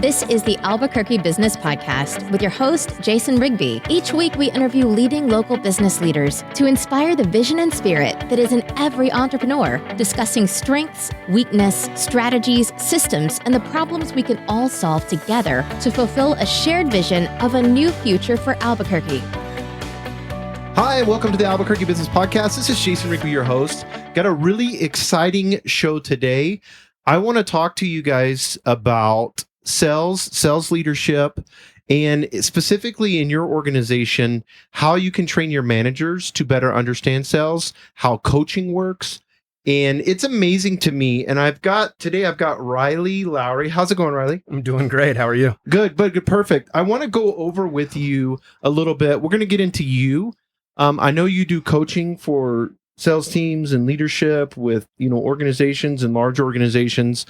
This is the Albuquerque Business Podcast with your host, Jason Rigby. Each week, we interview leading local business leaders to inspire the vision and spirit that is in every entrepreneur, discussing strengths, weakness, strategies, systems, and the problems we can all solve together to fulfill a shared vision of a new future for Albuquerque. Hi, welcome to the Albuquerque Business Podcast. This is Jason Rigby, your host. Got a really exciting show today. I want to talk to you guys about sales leadership, and specifically in your organization, how you can train your managers to better understand sales, how coaching works. And it's amazing to me. And I've got Riley Lowry. How's it going, Riley? I'm doing great. How are you? Good, perfect. I want to go over with you a little bit. We're going to get into you. I know you do coaching for sales teams and leadership with, organizations and large organizations.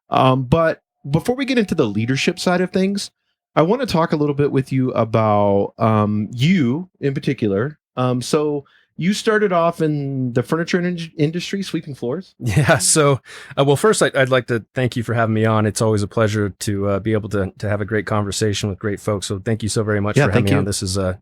But before we get into the leadership side of things, I want to talk a little bit with you about you in particular. So you started off in the furniture industry, sweeping floors. Yeah. So, well, first, I'd like to thank you for having me on. It's always a pleasure to be able to have a great conversation with great folks. So thank you so very much for having me on. This is a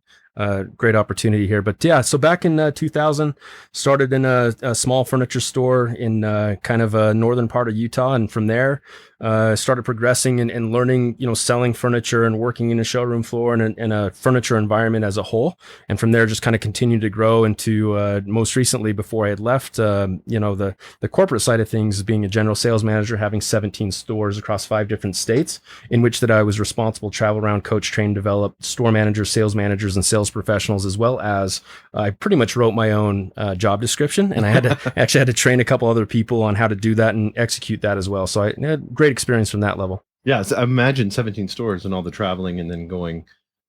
great opportunity here. But yeah, so back in 2000, started in a small furniture store in kind of a northern part of Utah. And from there, started progressing and learning, selling furniture and working in a showroom floor and in a furniture environment as a whole. And from there, just kind of continued to grow into most recently, before I had left, the corporate side of things, being a general sales manager, having 17 stores across 5 different states, in which that I was responsible to travel around, coach, train, develop store managers, sales managers, and sales professionals, as well as I pretty much wrote my own job description, and I had to train a couple other people on how to do that and execute that as well. So I had great experience from that level. Yeah, so I imagine 17 stores and all the traveling and then going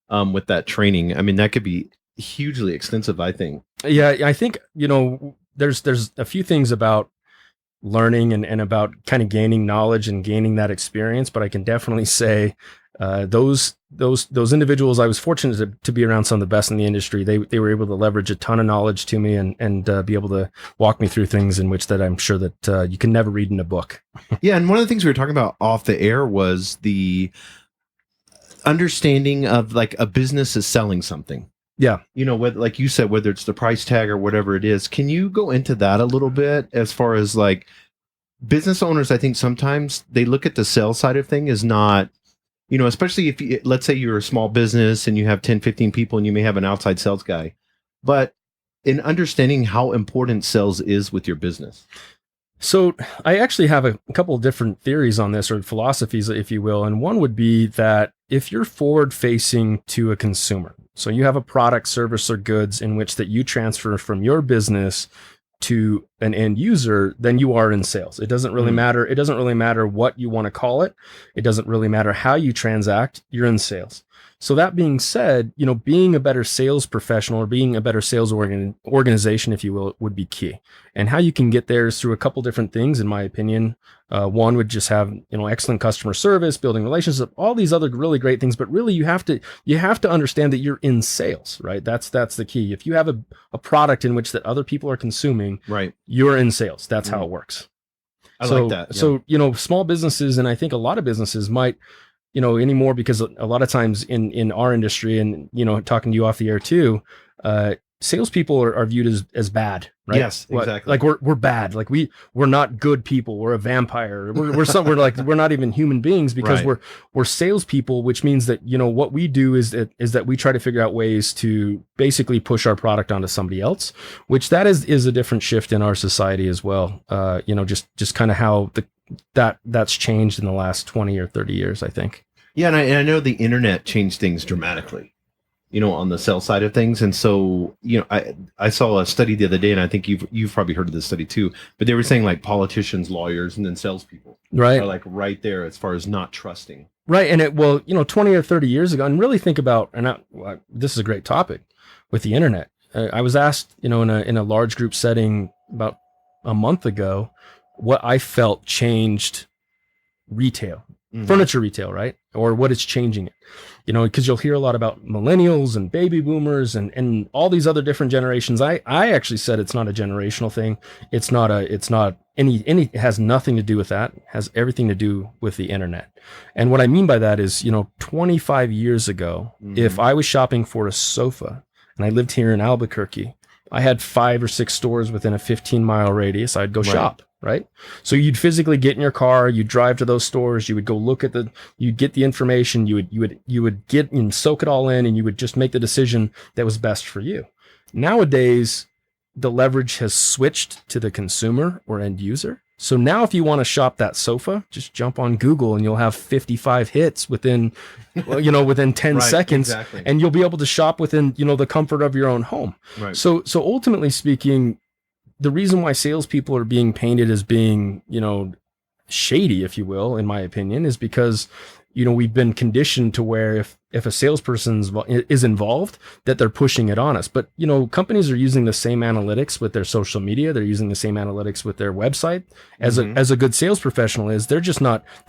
with that training. I mean, that could be hugely extensive, I think. Yeah, I think, there's a few things about learning and about kind of gaining knowledge and gaining that experience, but I can definitely say those individuals, I was fortunate to be around some of the best in the industry. They were able to leverage a ton of knowledge to me and be able to walk me through things in which that I'm sure that you can never read in a book. Yeah, and one of the things we were talking about off the air was the understanding of like a business is selling something. Yeah. Whether, like you said, whether it's the price tag or whatever it is. Can you go into that a little bit as far as like business owners? I think sometimes they look at the sales side of thing as not, especially if let's say you're a small business and you have 10, 15 people and you may have an outside sales guy, but in understanding how important sales is with your business. So I actually have a couple of different theories on this, or philosophies, if you will. And one would be that if you're forward facing to a consumer, so you have a product, service, or goods in which that you transfer from your business to an end user, then you are in sales. It doesn't really matter. It doesn't really matter what you want to call it. It doesn't really matter how you transact. You're in sales. So that being said, being a better sales professional or being a better sales organization, if you will, would be key. And how you can get there is through a couple different things, in my opinion. One would just have, excellent customer service, building relationships, all these other really great things. But really, you have to understand that you're in sales, right? That's the key. If you have a product in which that other people are consuming, right, you're in sales. That's how it works. I like that. Yeah. So, small businesses, and I think a lot of businesses might, anymore, because a lot of times in our industry and, talking to you off the air too, salespeople are viewed as bad, right? Yes, exactly. Like we're bad. Like we're not good people. We're a vampire. We're not even human beings, because right. we're salespeople, which means that, what we do is that we try to figure out ways to basically push our product onto somebody else, which that is a different shift in our society as well. Just kind of how that's changed in the last 20 or 30 years, I think. Yeah, and I know the internet changed things dramatically, on the sales side of things. And so, I saw a study the other day, and I think you've probably heard of this study too, but they were saying like politicians, lawyers, and then salespeople are like right there as far as not trusting. Right. And 20 or 30 years ago, and really think about, this is a great topic with the internet. I was asked, in a large group setting about a month ago, what I felt changed retail furniture retail, right? Or what it's changing it, because you'll hear a lot about millennials and baby boomers and all these other different generations. I actually said it's not a generational thing. It has nothing to do with that. It has everything to do with the internet. And what I mean by that is, 25 years ago, if I was shopping for a sofa and I lived here in Albuquerque, I had 5 or 6 stores within a 15-mile radius. I'd go shop. Right. So you'd physically get in your car, you'd drive to those stores, you would go look at you'd get the information, you would get and soak it all in, and you would just make the decision that was best for you. Nowadays, the leverage has switched to the consumer or end user. So now if you want to shop that sofa, just jump on Google and you'll have 55 hits within 10 seconds, exactly. And you'll be able to shop within, the comfort of your own home. Right. So ultimately speaking, the reason why salespeople are being painted as being, shady, if you will, in my opinion, is because, we've been conditioned to where if a salesperson is involved, that they're pushing it on us. But, companies are using the same analytics with their social media. They're using the same analytics with their website as a good sales professional is. They're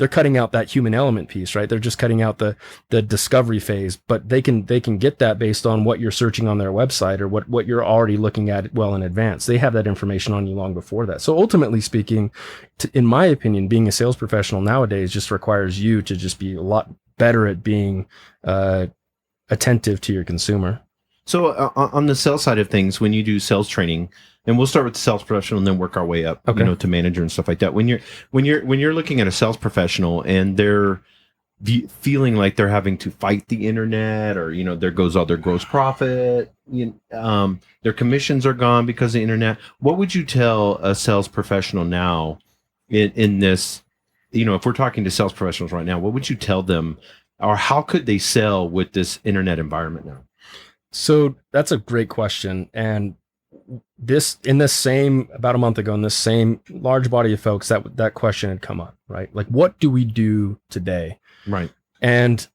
cutting out that human element piece, right? They're just cutting out the discovery phase, but they can get that based on what you're searching on their website or what you're already looking at well in advance. They have that information on you long before that. So ultimately speaking, in my opinion, being a sales professional nowadays just requires you to just be a lot better at being attentive to your consumer. So on the sales side of things, when you do sales training, and we'll start with the sales professional and then work our way up, to manager and stuff like that. When you're looking at a sales professional and they're feeling like they're having to fight the internet, or there goes all their gross profit, their commissions are gone because of the internet. What would you tell a sales professional now in this? If we're talking to sales professionals right now, what would you tell them, or how could they sell with this internet environment now? So that's a great question. And about a month ago, in this same large body of folks, that question had come up, right? Like, what do we do today? Right. And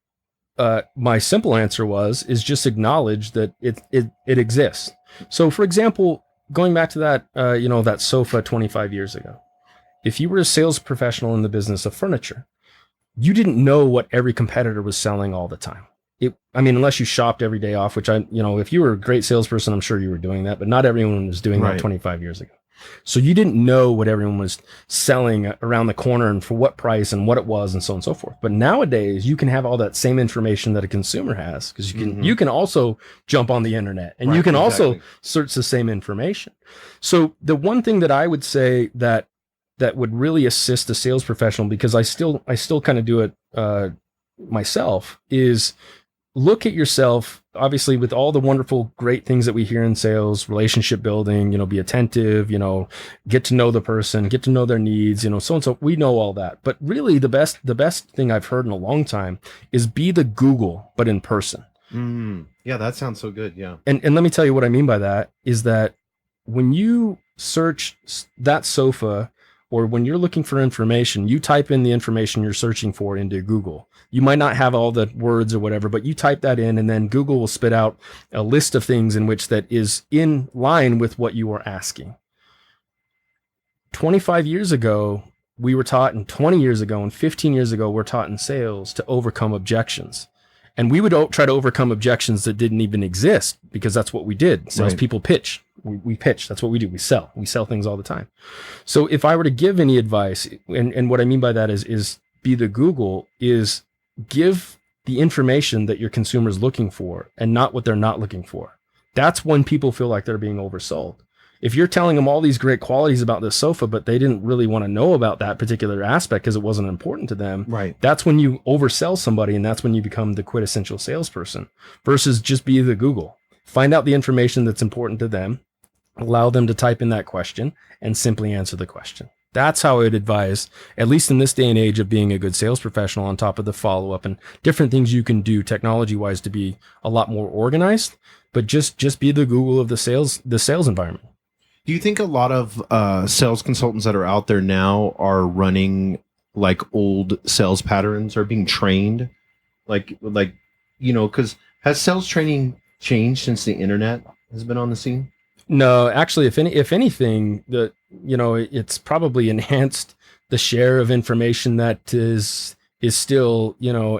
my simple answer is just acknowledge that it exists. So for example, going back to that, that sofa 25 years ago, if you were a sales professional in the business of furniture, you didn't know what every competitor was selling all the time. Unless you shopped every day off, which if you were a great salesperson, I'm sure you were doing that, but not everyone was doing that 25 years ago. So you didn't know what everyone was selling around the corner and for what price and what it was and so on and so forth. But nowadays you can have all that same information that a consumer has, because you can also jump on the internet and you can also search the same information. So the one thing that I would say that would really assist a sales professional, because I still kind of do it myself, is look at yourself, obviously, with all the wonderful, great things that we hear in sales, relationship building, be attentive, get to know the person, get to know their needs, so and so. We know all that. But really the best thing I've heard in a long time is be the Google, but in person. Yeah, that sounds so good. Yeah. And let me tell you what I mean by that is that when you search that sofa, or when you're looking for information, you type in the information you're searching for into Google. You might not have all the words or whatever, but you type that in, and then Google will spit out a list of things in which that is in line with what you are asking. 25 years ago, we were taught, and 20 years ago and 15 years ago, we're taught in sales to overcome objections. And we would try to overcome objections that didn't even exist, because that's what we did. Salespeople pitch. We pitch. That's what we do. We sell. We sell things all the time. So if I were to give any advice, and what I mean by that is be the Google, is give the information that your consumer is looking for and not what they're not looking for. That's when people feel like they're being oversold. If you're telling them all these great qualities about this sofa, but they didn't really want to know about that particular aspect because it wasn't important to them, that's when you oversell somebody, and that's when you become the quintessential salesperson, versus just be the Google. Find out the information that's important to them, allow them to type in that question, and simply answer the question. That's how I would advise, at least in this day and age of being a good sales professional, on top of the follow-up and different things you can do technology-wise to be a lot more organized, but just be the Google of the sales environment. Do you think a lot of sales consultants that are out there now are running like old sales patterns, are being trained? Because has sales training changed since the internet has been on the scene? No, actually, if anything, it's probably enhanced the share of information that is is still,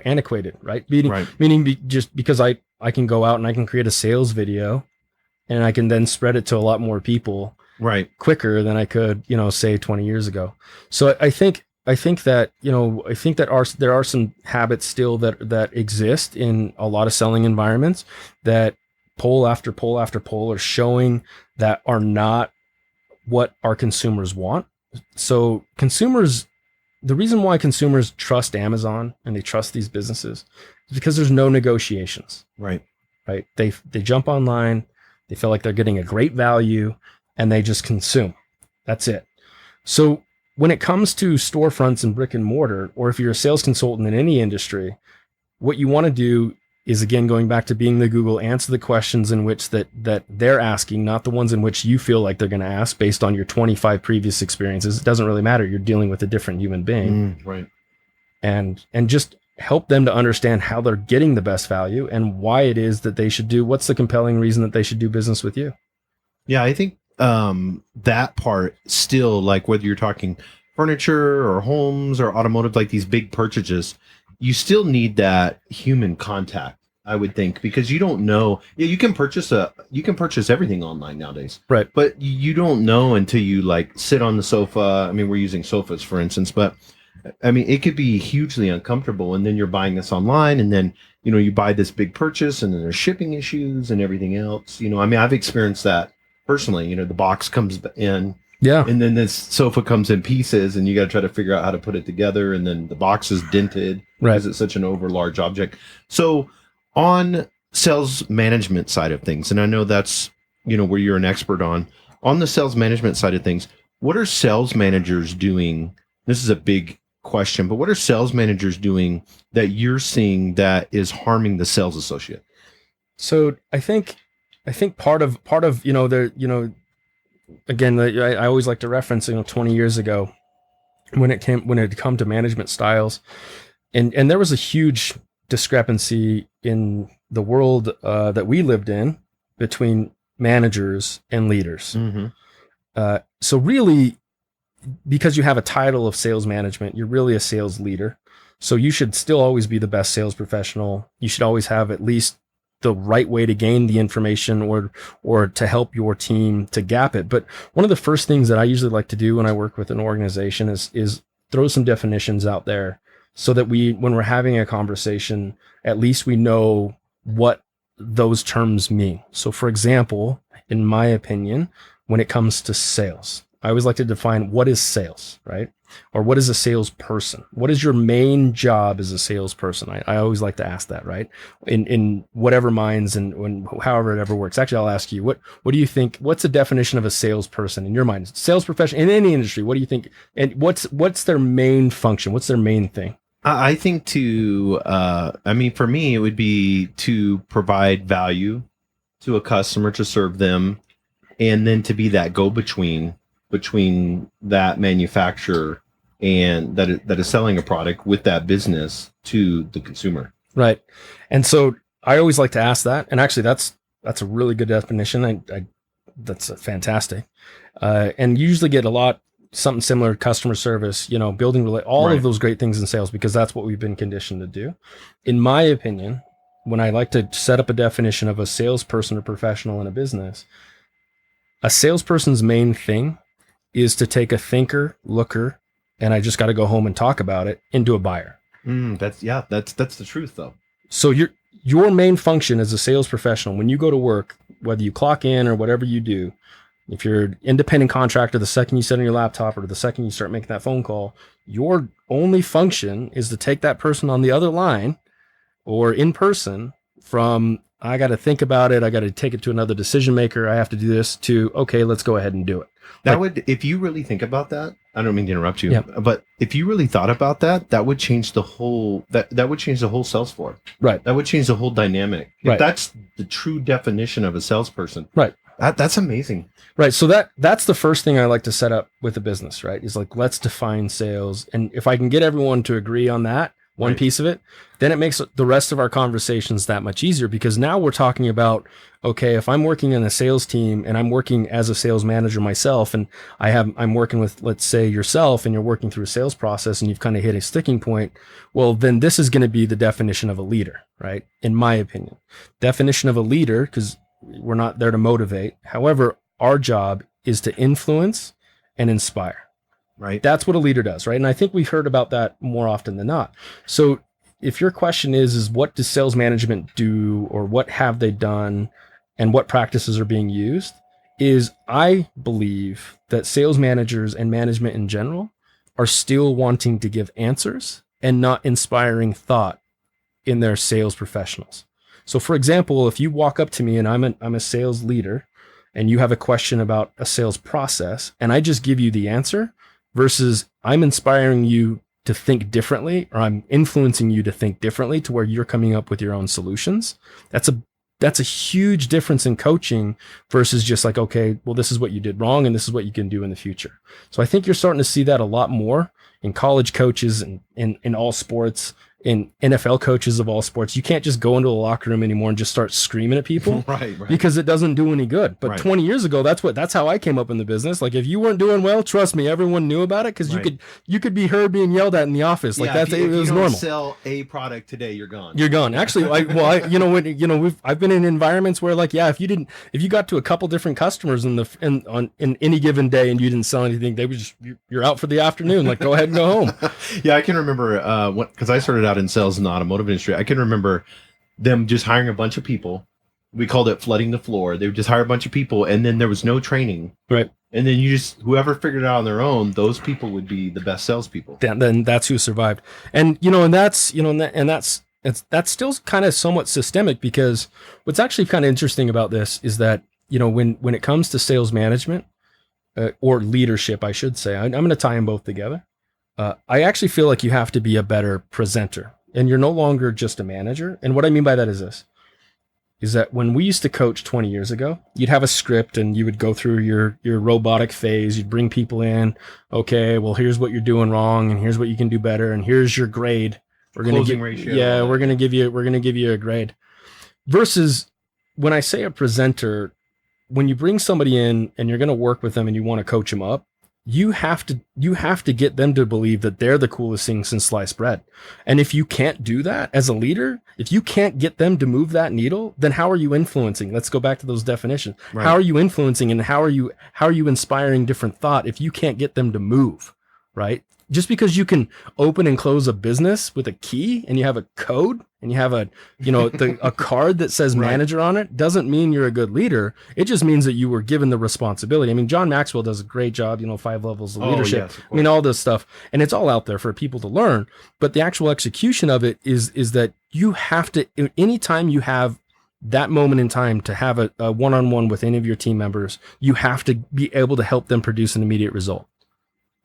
antiquated, right? Right. Meaning just because I can go out and I can create a sales video and I can then spread it to a lot more people right quicker than I could, say 20 years ago. So I think that, there are some habits still that exist in a lot of selling environments that poll after poll after poll are showing that are not what our consumers want. So the reason why consumers trust Amazon and they trust these businesses is because there's no negotiations. Right. They jump online, they feel like they're getting a great value, and they just consume. That's it. So when it comes to storefronts and brick and mortar, or if you're a sales consultant in any industry, what you want to do is, again, going back to being the Google, answer the questions in which that they're asking, not the ones in which you feel like they're going to ask based on your 25 previous experiences. It doesn't really matter. You're dealing with a different human being. Right. And just help them to understand how they're getting the best value and why it is that they should do, what's the compelling reason that they should do business with you. Yeah, I think that part still, like whether you're talking furniture or homes or automotive, like these big purchases, you still need that human contact, I would think, because you don't know. Yeah, you can purchase everything online nowadays, right? But you don't know until you like sit on the sofa. I mean, we're using sofas, for instance, but I mean, it could be hugely uncomfortable. And then you're buying this online, and then you buy this big purchase, and then there's shipping issues and everything else. I mean, I've experienced that personally. The box comes in. Yeah. And then this sofa comes in pieces, and you got to try to figure out how to put it together. And then the box is dented because it's such an over large object. So on sales management side of things, and I know that's, where you're an expert on the sales management side of things, what are sales managers doing? This is a big question, but what are sales managers doing that you're seeing that is harming the sales associate? So I think part of, again, I always like to reference, 20 years ago when it come to management styles, and there was a huge discrepancy in the world that we lived in between managers and leaders. Mm-hmm. So really, because you have a title of sales management, you're really a sales leader. So you should still always be the best sales professional. You should always have at least the right way to gain the information or to help your team to gap it. But one of the first things that I usually like to do when I work with an organization is throw some definitions out there so that when we're having a conversation, at least we know what those terms mean. So for example, in my opinion, when it comes to sales, I always like to define what is sales, right? Or what is a salesperson? What is your main job as a salesperson? I always like to ask that, right? In whatever minds and however it ever works. Actually, I'll ask you, what do you think? What's the definition of a salesperson in your mind? Sales professional in any industry. What do you think? And what's their main function? What's their main thing? I think for me, it would be to provide value to a customer, to serve them, and then to be that go-between between that manufacturer and that is selling a product with that business to the consumer. Right. And so I always like to ask that. And actually that's a really good definition. That's fantastic. And you usually get something similar, customer service, building all of those great things in sales, because that's what we've been conditioned to do. In my opinion, when I like to set up a definition of a salesperson or professional in a business, a salesperson's main thing is to take a thinker, looker, and I just got to go home and talk about it, into a buyer. That's the truth, though. So your main function as a sales professional, when you go to work, whether you clock in or whatever you do, if you're an independent contractor, the second you sit on your laptop or the second you start making that phone call, your only function is to take that person on the other line or in person from, I got to think about it, I got to take it to another decision maker, I have to do this, to, okay, let's go ahead and do it. If you really think about that, I don't mean to interrupt you, but if you really thought about that, that would change the whole, that would change the whole sales floor. Right. That would change the whole dynamic. If right. That's the true definition of a salesperson. Right. That's amazing. Right. So that's the first thing I like to set up with a business, right? Is like, let's define sales. And if I can get everyone to agree on that, one piece of it, then it makes the rest of our conversations that much easier, because now we're talking about, okay, if I'm working in a sales team and I'm working as a sales manager myself, and I'm working with, let's say, yourself, and you're working through a sales process and you've kind of hit a sticking point, well, then this is going to be the definition of a leader, right? In my opinion, definition of a leader, because we're not there to motivate. However, our job is to influence and inspire. Right. That's what a leader does, right? And I think we've heard about that more often than not. So if your question is what does sales management do, or what have they done, and what practices are being used, is I believe that sales managers and management in general are still wanting to give answers and not inspiring thought in their sales professionals. So for example, if you walk up to me and I'm a sales leader and you have a question about a sales process and I just give you the answer, versus I'm inspiring you to think differently, or I'm influencing you to think differently to where you're coming up with your own solutions. That's a huge difference in coaching versus just like, okay, well, this is what you did wrong and this is what you can do in the future. So I think you're starting to see that a lot more in college coaches and in all sports, in NFL coaches of all sports. You can't just go into a locker room anymore and just start screaming at people, right. Because it doesn't do any good. But right. 20 years ago, that's how I came up in the business. Like if you weren't doing well, trust me, everyone knew about it, because right. you could be heard being yelled at in the office. Like if it was you don't normal. Sell a product today, you're gone. You're gone. Actually, I've been in environments where like, yeah, if you got to a couple different customers in any given day and you didn't sell anything, they would just, you're out for the afternoon. Like go ahead and go home. Yeah, I can remember because I started out in sales in the automotive industry. I can remember them just hiring a bunch of people. We called it flooding the floor. They would just hire a bunch of people, and then there was no training. Right. And then whoever figured it out on their own, those people would be the best salespeople. Then that's who survived. And that's still kind of somewhat systemic, because what's actually kind of interesting about this is that, when it comes to sales management or leadership, I should say, I'm going to tie them both together. I actually feel like you have to be a better presenter, and you're no longer just a manager. And what I mean by that is this, is that when we used to coach 20 years ago, you'd have a script and you would go through your robotic phase. You'd bring people in. Okay, well, here's what you're doing wrong, and here's what you can do better, and here's your grade. We're going to we're going to give you a grade. Versus when I say a presenter, when you bring somebody in and you're going to work with them and you want to coach them up, you have to get them to believe that they're the coolest thing since sliced bread. And if you can't do that as a leader, if you can't get them to move that needle, then how are you influencing? Let's go back to those definitions. Right. How are you influencing, and how are you inspiring different thought if you can't get them to move, right? Just because you can open and close a business with a key and you have a code and you have a card that says manager on it, doesn't mean you're a good leader. It just means that you were given the responsibility. I mean, John Maxwell does a great job, 5 levels of leadership. Yes, all this stuff, and it's all out there for people to learn. But the actual execution of it is that you have to, anytime you have that moment in time to have a one-on-one with any of your team members, you have to be able to help them produce an immediate result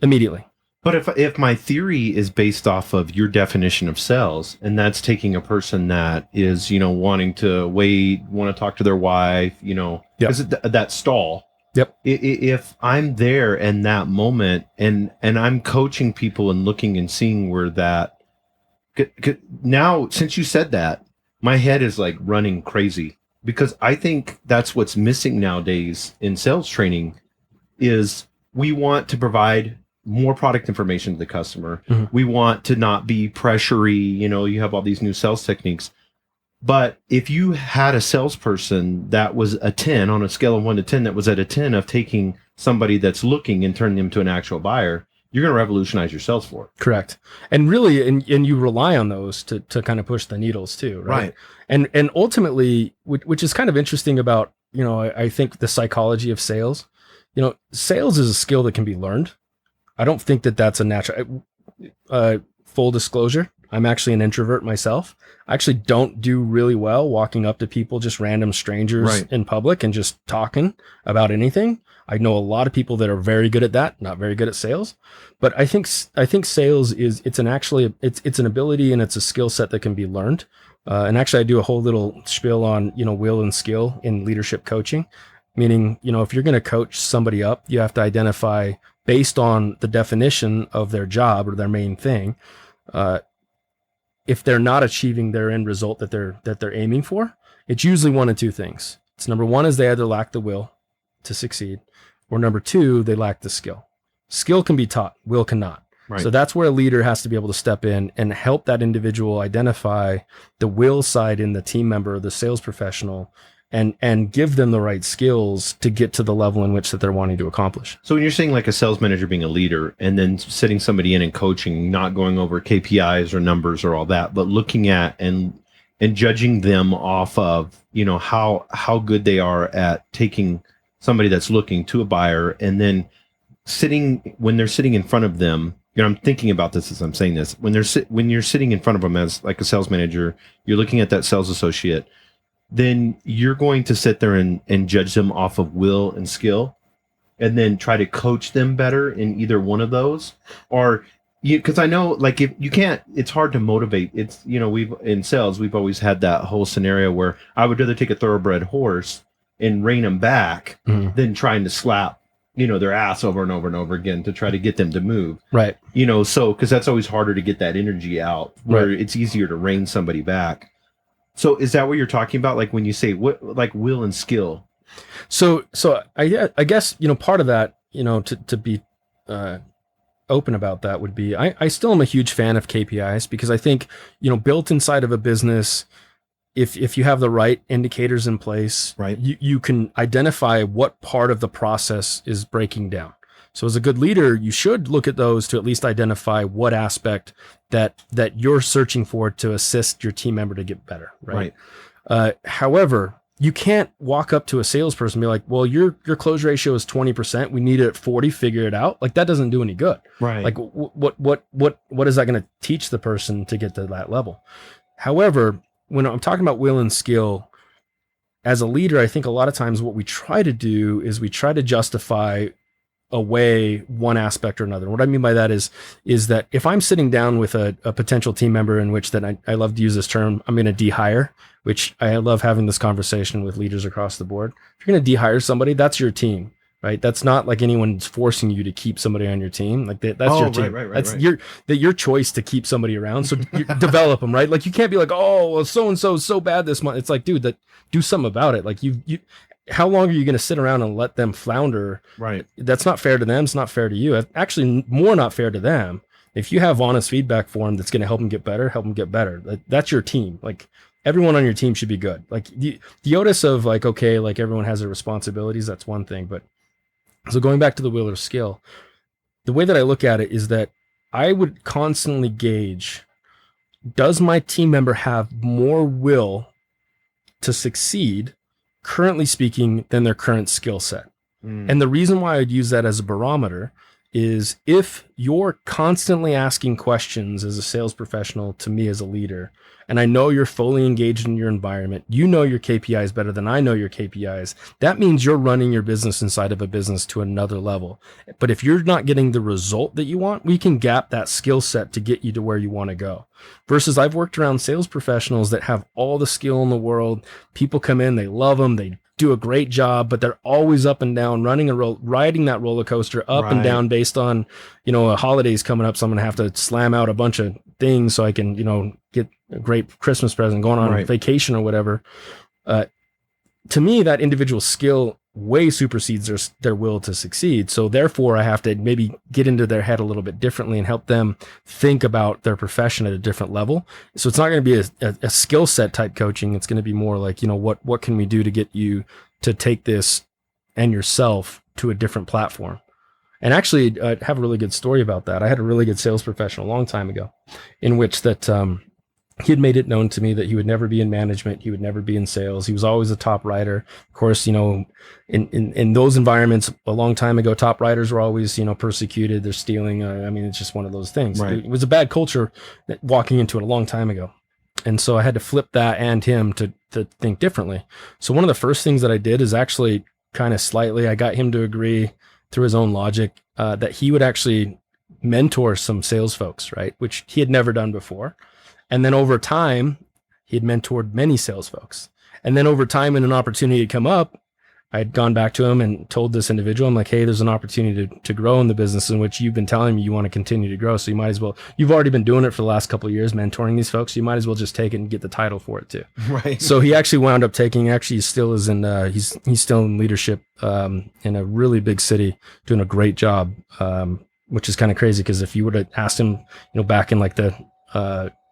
immediately. But if my theory is based off of your definition of sales, and that's taking a person that is, wanting to want to talk to their wife, because that stall. Yep. If I'm there in that moment and I'm coaching people and looking and seeing where that, now, since you said that, my head is like running crazy, because I think that's what's missing nowadays in sales training is we want to provide more product information to the customer. Mm-hmm. We want to not be pressury. You have all these new sales techniques. But if you had a salesperson that was a 10 on a scale of 1 to 10, that was at a 10 of taking somebody that's looking and turning them to an actual buyer, you're going to revolutionize your sales floor. Correct. And really, and you rely on those to kind of push the needles too, right? And ultimately, which is kind of interesting about, I think the psychology of sales, sales is a skill that can be learned. I don't think that that's a natural, full disclosure. I'm actually an introvert myself. I actually don't do really well walking up to people, just random strangers in public, and just talking about anything. I know a lot of people that are very good at that, not very good at sales. But I think sales it's an ability and it's a skill set that can be learned. And actually, I do a whole little spiel on, will and skill in leadership coaching, meaning, if you're going to coach somebody up, you have to identify, based on the definition of their job or their main thing, if they're not achieving their end result that they're aiming for, it's usually one of two things. It's number one is they either lack the will to succeed, or number two, they lack the skill. Skill can be taught, will cannot. Right. So that's where a leader has to be able to step in and help that individual identify the will side in the team member or the sales professional, and give them the right skills to get to the level in which that they're wanting to accomplish. So when you're saying like a sales manager being a leader and then sitting somebody in and coaching, not going over KPIs or numbers or all that, but looking at and judging them off of, how good they are at taking somebody that's looking to a buyer, and then when they're sitting in front of them, I'm thinking about this as I'm saying this, when you're sitting in front of them as like a sales manager, you're looking at that sales associate, then you're going to sit there and judge them off of will and skill, and then try to coach them better in either one of those. Or because I know, like, if you can't, it's hard to motivate. It's, in sales, we've always had that whole scenario where I would rather take a thoroughbred horse and rein them back than trying to slap, their ass over and over and over again to try to get them to move. Right. So, because that's always harder to get that energy out, where it's easier to rein somebody back. So is that what you're talking about? Like when you say like will and skill? So I guess, part of that, to be open about that would be, I still am a huge fan of KPIs, because I think, built inside of a business, if you have the right indicators in place, right, you can identify what part of the process is breaking down. So as a good leader, you should look at those to at least identify what aspect that you're searching for to assist your team member to get better, right? However, you can't walk up to a salesperson and be like, well, your close ratio is 20%. We need it at 40, figure it out. Like, that doesn't do any good. Right. Like what is that going to teach the person to get to that level? However, when I'm talking about will and skill, as a leader, I think a lot of times what we try to do is we try to justify away one aspect or another. What I mean by that is that if I'm sitting down with a potential team member in which that I love to use this term, I'm going to de-hire, which I love having this conversation with leaders across the board. If you're going to de-hire somebody, that's your team, right? That's not like anyone's forcing you to keep somebody on your team. Like that's your team. Right, that's your choice to keep somebody around. So you develop them, right? Like you can't be like, oh, well, so-and-so is so bad this month. It's like, dude, do something about it. Like how long are you going to sit around and let them flounder? Right. That's not fair to them. It's not fair to you. Actually, more not fair to them. If you have honest feedback for them that's going to help them get better. That's your team. Like everyone on your team should be good. Like the onus of like, okay, like everyone has their responsibilities. That's one thing. But so going back to the will or skill, the way that I look at it is that I would constantly gauge, does my team member have more will to succeed, currently speaking, than their current skill set? And the reason why I'd use that as a barometer is if you're constantly asking questions as a sales professional to me as a leader, and I know you're fully engaged in your environment, you know your KPIs better than I know your KPIs, that means you're running your business inside of a business to another level. But if you're not getting the result that you want, we can gap that skill set to get you to where you want to go. Versus I've worked around sales professionals that have all the skill in the world. People come in, they love them, they do a great job, but they're always up and down, riding that roller coaster up and down based on, a holiday's coming up. So I'm going to have to slam out a bunch of things so I can, get a great Christmas present, going on vacation or whatever. To me, that individual skill way supersedes their will to succeed. So therefore I have to maybe get into their head a little bit differently and help them think about their profession at a different level. So it's not going to be a skill set type coaching. It's going to be more like, what can we do to get you to take this and yourself to a different platform? And actually, I have a really good story about that. I had a really good sales professional a long time ago in which that, he had made it known to me that he would never be in management. He would never be in sales. He was always a top writer. Of course, in those environments a long time ago, top writers were always, persecuted. They're stealing. It's just one of those things. Right. It was a bad culture walking into it a long time ago. And so I had to flip that and him to think differently. So one of the first things that I did is actually kind of slightly, I got him to agree through his own logic that he would actually mentor some sales folks, right? Which he had never done before. And then over time, he had mentored many sales folks. And then over time, when an opportunity had come up, I had gone back to him and told this individual, I'm like, hey, there's an opportunity to grow in the business in which you've been telling me you want to continue to grow. So you might as well, you've already been doing it for the last couple of years, mentoring these folks. You might as well just take it and get the title for it too. Right. So he actually wound up taking, he still is in, he's still in leadership, in a really big city, doing a great job, which is kind of crazy. Cause if you would have asked him, back in like the,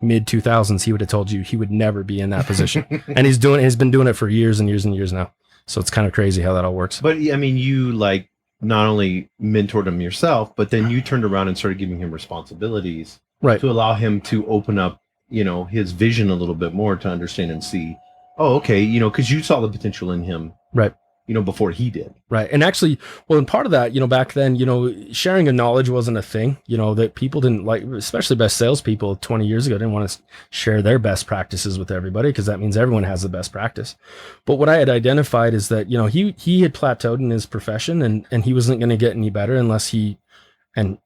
mid 2000s, he would have told you he would never be in that position. And he's been doing it for years and years and years now. So it's kind of crazy how that all works. But I mean, you like not only mentored him yourself, but then you turned around and started giving him responsibilities, right, to allow him to open up, his vision a little bit more to understand and see, oh, okay, because you saw the potential in him, right, before he did. Right. And actually, well, and part of that, back then, sharing of knowledge wasn't a thing, that people didn't like, especially best salespeople 20 years ago didn't want to share their best practices with everybody because that means everyone has the best practice. But what I had identified is that, he had plateaued in his profession and he wasn't going to get any better unless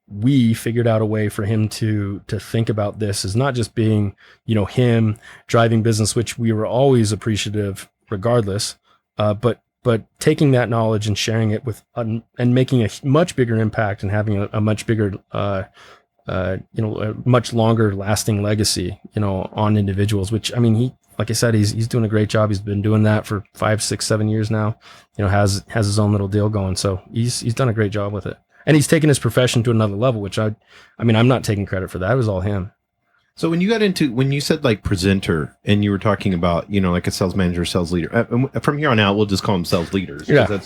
we figured out a way for him to think about this as not just being, him driving business, which we were always appreciative regardless, but taking that knowledge and sharing it with, and making a much bigger impact and having a much bigger, a much longer lasting legacy, on individuals, which, I mean, like I said, he's doing a great job. He's been doing that for 5, 6, 7 years now, has his own little deal going. So he's done a great job with it. And he's taken his profession to another level, which I'm not taking credit for that. It was all him. So when you said like presenter and you were talking about, like a sales manager, sales leader, from here on out, we'll just call them sales leaders. Yeah.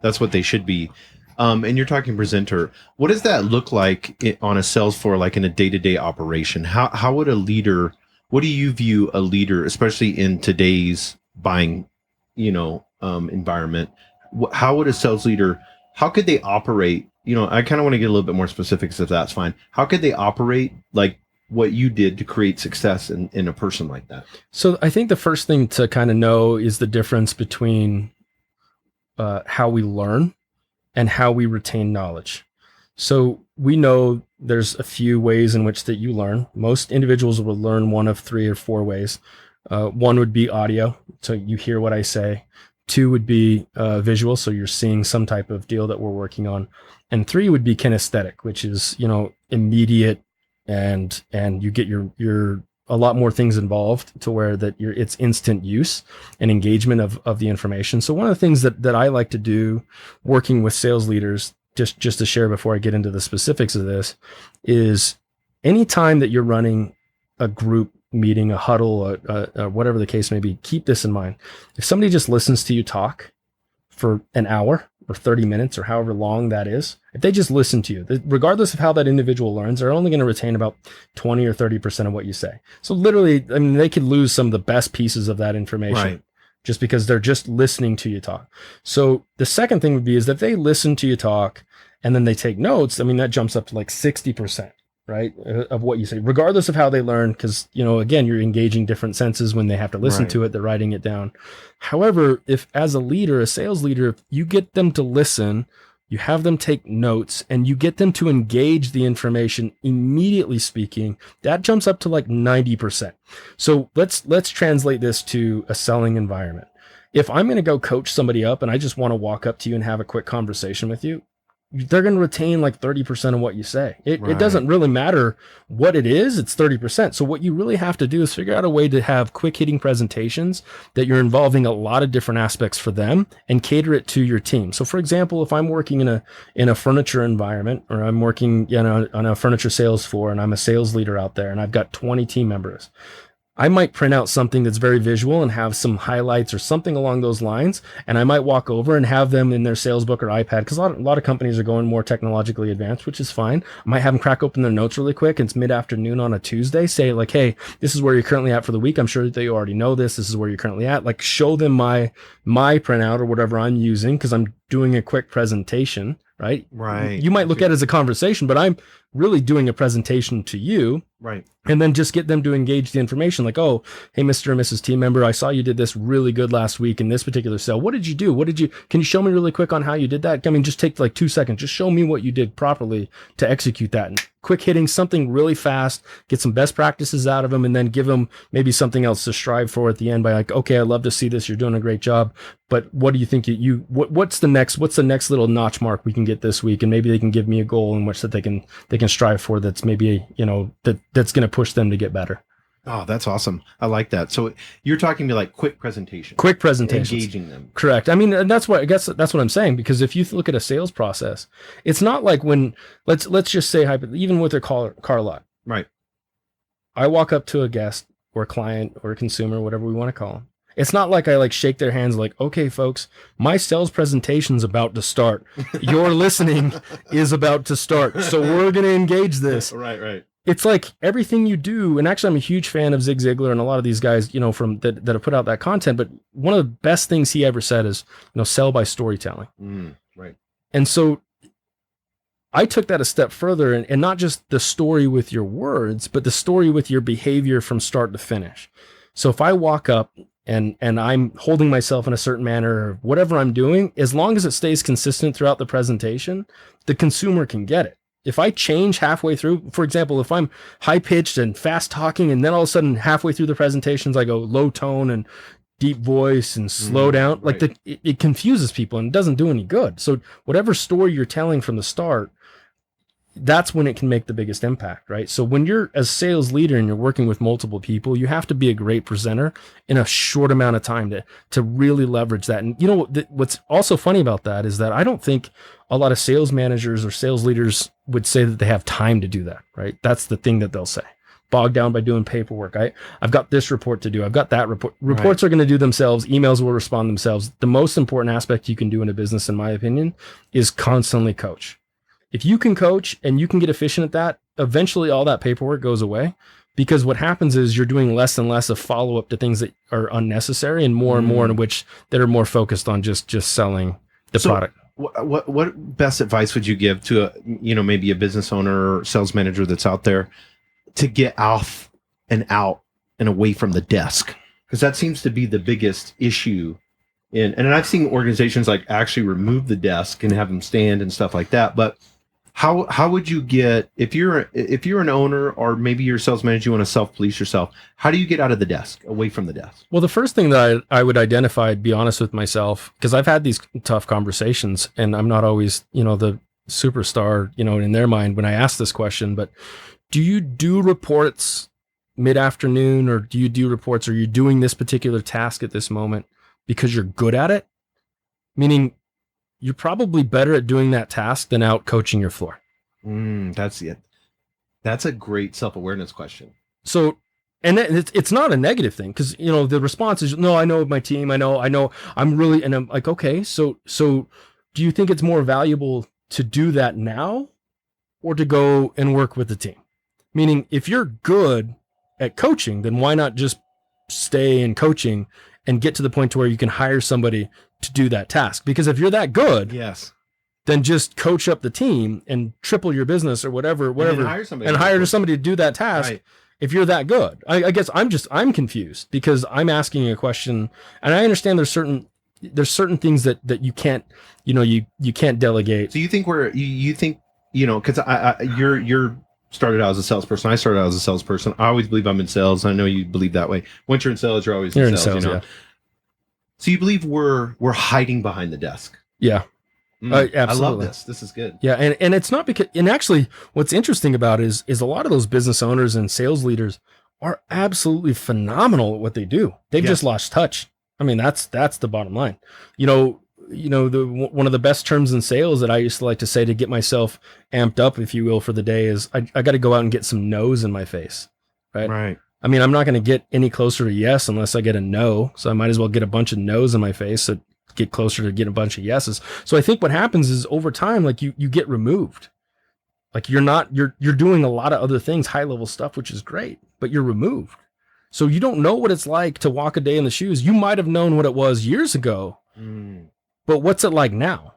That's what they should be. And you're talking presenter. What does that look like on a sales floor, like in a day-to-day operation? How would what do you view a leader, especially in today's buying, environment? How would a sales leader, how could they operate? I kind of want to get a little bit more specifics if that's fine. How could they operate like what you did to create success in a person like that? So I think the first thing to kind of know is the difference between how we learn and how we retain knowledge. So we know there's a few ways in which that you learn. Most individuals will learn one of 3 or 4 ways. One would be audio. So you hear what I say. 2 would be visual. So you're seeing some type of deal that we're working on. And 3 would be kinesthetic, which is, immediate, and you get your a lot more things involved to where that it's instant use and engagement of the information. So one of the things that I like to do working with sales leaders, just to share before I get into the specifics of this, is anytime that you're running a group meeting, a huddle, whatever the case may be, keep this in mind. If somebody just listens to you talk for an hour or 30 minutes or however long that is, if they just listen to you, regardless of how that individual learns, they're only going to retain about 20 or 30% of what you say. So literally, they could lose some of the best pieces of that information, right, just because they're just listening to you talk. So the second thing would be is that they listen to you talk and then they take notes. That jumps up to like 60%. Right, of what you say, regardless of how they learn, because again, you're engaging different senses when they have to listen to it. They're writing it down. However, if as a leader, a sales leader, if you get them to listen, you have them take notes, and you get them to engage the information immediately speaking, that jumps up to like 90%. So let's translate this to a selling environment. If I'm going to go coach somebody up, and I just want to walk up to you and have a quick conversation with you, they're going to retain like 30% of what you say. It doesn't really matter what it is. It's 30%. So what you really have to do is figure out a way to have quick hitting presentations that you're involving a lot of different aspects for them and cater it to your team. So for example, if I'm working in a furniture environment, or I'm working on a furniture sales floor, and I'm a sales leader out there and I've got 20 team members, I might print out something that's very visual and have some highlights or something along those lines. And I might walk over and have them in their sales book or iPad, because a lot of companies are going more technologically advanced, which is fine. I might have them crack open their notes really quick. It's mid-afternoon on a Tuesday. Say like, hey, this is where you're currently at for the week. I'm sure that you already know this. This is where you're currently at. Like, show them my printout or whatever I'm using, because I'm doing a quick presentation. Right. You might look at it as a conversation, but I'm really doing a presentation to you. Right. And then just get them to engage the information, like, oh, hey, Mr. and Mrs. Team Member, I saw you did this really good last week in this particular sale. What did you do? Can you show me really quick on how you did that? Just take like 2 seconds. Just show me what you did properly to execute that. And quick hitting, something really fast, get some best practices out of them, and then give them maybe something else to strive for at the end by like, okay, I love to see this. You're doing a great job. But what do you think what's the next little notch mark we can get this week? And maybe they can give me a goal in which that they can strive for. That's maybe, that's going to push them to get better. Oh, that's awesome. I like that. So you're talking to like quick presentations. Engaging them. Correct. I mean, and that's what that's what I'm saying, because if you look at a sales process, it's not like when, let's just say, even with a car lot. Right. I walk up to a guest or a client or a consumer, whatever we want to call them. It's not like I like shake their hands like, okay, folks, my sales presentation's about to start. Your listening is about to start. So we're going to engage this. Right. It's like everything you do, and actually I'm a huge fan of Zig Ziglar and a lot of these guys, from that have put out that content, but one of the best things he ever said is, sell by storytelling. Right. And so I took that a step further, and not just the story with your words, but the story with your behavior from start to finish. So if I walk up and I'm holding myself in a certain manner or whatever I'm doing, as long as it stays consistent throughout the presentation, the consumer can get it. If I change halfway through, for example, if I'm high pitched and fast talking, and then all of a sudden halfway through the presentations, I go low tone and deep voice and slow down, right. like it confuses people and it doesn't do any good. So whatever story you're telling from the start, that's when it can make the biggest impact, right? So when you're a sales leader and you're working with multiple people, you have to be a great presenter in a short amount of time to really leverage that. And what's also funny about that is that I don't think a lot of sales managers or sales leaders would say that they have time to do that, right? That's the thing that they'll say. Bogged down by doing paperwork. I've got this report to do. I've got that report. Reports are going to do themselves. Emails will respond themselves. The most important aspect you can do in a business, in my opinion, is constantly coach. If you can coach and you can get efficient at that, eventually all that paperwork goes away, because what happens is you're doing less and less of follow-up to things that are unnecessary and more in which that are more focused on just selling the product. What best advice would you give to maybe a business owner or sales manager that's out there to get off and out and away from the desk? Because that seems to be the biggest issue. And I've seen organizations like actually remove the desk and have them stand and stuff like that. But how would you get, if you're an owner or maybe you're a sales manager, you want to self-police yourself, how do you get out of the desk, away from the desk? Well, the first thing that I would identify, be honest with myself, because I've had these tough conversations and I'm not always, the superstar, in their mind when I ask this question, but do you do reports mid-afternoon, or do you do reports, or are you doing this particular task at this moment because you're good at it? Meaning, you're probably better at doing that task than out coaching your floor. That's it. That's a great self-awareness question. So, and it's not a negative thing, because, the response is, no, I know my team. I know, I'm really, and I'm like, okay, so do you think it's more valuable to do that now or to go and work with the team? Meaning, if you're good at coaching, then why not just stay in coaching and get to the point to where you can hire somebody to do that task? Because if you're that good, yes, then just coach up the team and triple your business or whatever, and hire somebody to do that task. Right. If you're that good, I guess I'm confused, because I'm asking a question, and I understand there's certain things that you can't, you can't delegate. So you think because you're started out as a salesperson. I started out as a salesperson. I always believe I'm in sales. I know you believe that way. Once you're in sales, you're always in sales. Yeah. So you believe we're hiding behind the desk? Yeah. Absolutely. I love this. This is good. Yeah, and it's not because, and actually, what's interesting about it is a lot of those business owners and sales leaders are absolutely phenomenal at what they do. They've just lost touch. I mean, that's the bottom line. One of the best terms in sales that I used to like to say to get myself amped up, if you will, for the day is I got to go out and get some no's in my face, right? Right. I mean, I'm not going to get any closer to yes unless I get a no. So I might as well get a bunch of no's in my face to get closer to getting a bunch of yeses. So I think what happens is over time, like you get removed. Like you're doing a lot of other things, high level stuff, which is great, but you're removed. So you don't know what it's like to walk a day in the shoes. You might have known what it was years ago, but what's it like now?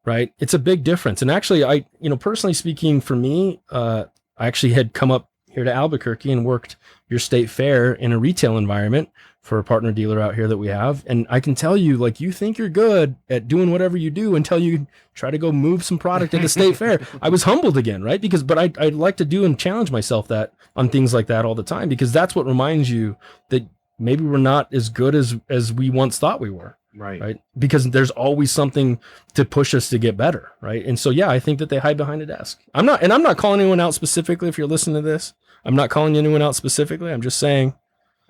Right? It's a big difference. And actually, personally speaking, for me, I actually had come up here to Albuquerque and worked your state fair in a retail environment for a partner dealer out here that we have. And I can tell you, like, you think you're good at doing whatever you do until you try to go move some product at the state fair. I was humbled again, right? But I like to do and challenge myself that on things like that all the time, because that's what reminds you that maybe we're not as good as we once thought we were. Right. Because there's always something to push us to get better. Right. And so, yeah, I think that they hide behind a desk. I'm not calling anyone out specifically. If you're listening to this, I'm not calling anyone out specifically. I'm just saying.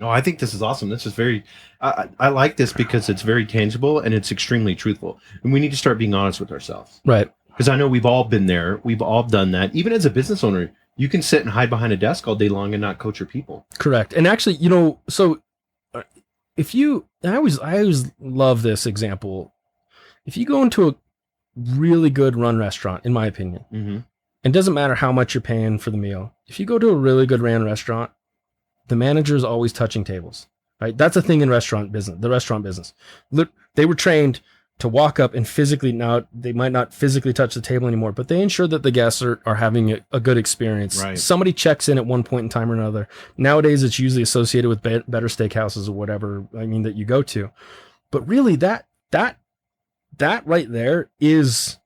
No, I think this is awesome. This is very, I like this because it's very tangible and it's extremely truthful. And we need to start being honest with ourselves. Right. Because I know we've all been there. We've all done that. Even as a business owner, you can sit and hide behind a desk all day long and not coach your people. Correct. And actually, so I always love this example. If you go into a really good run restaurant, in my opinion, mm-hmm. it doesn't matter how much you're paying for the meal. If you go to a really good ran restaurant, the manager is always touching tables, right? That's a thing in the restaurant business. They were trained to walk up and physically, now they might not physically touch the table anymore, but they ensure that the guests are having a good experience. Right. Somebody checks in at one point in time or another. Nowadays, it's usually associated with better steakhouses or whatever, that you go to. But really, that right there is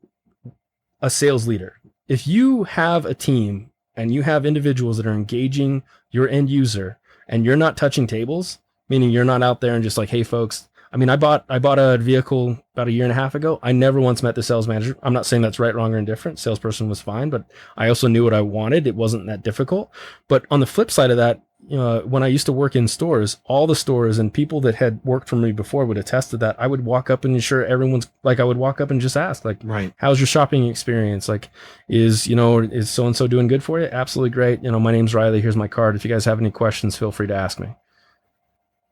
a sales leader. If you have a team and you have individuals that are engaging your end user and you're not touching tables, meaning you're not out there and just like, hey, folks, I bought a vehicle about a year and a half ago. I never once met the sales manager. I'm not saying that's right, wrong, or indifferent. Salesperson was fine, but I also knew what I wanted. It wasn't that difficult. But on the flip side of that, when I used to work in stores, all the stores and people that had worked for me before would attest to that. I would walk up and ensure everyone's like, I would walk up and just ask, like, right, how's your shopping experience? Like, is so-and-so doing good for you? Absolutely great. My name's Riley. Here's my card. If you guys have any questions, feel free to ask me.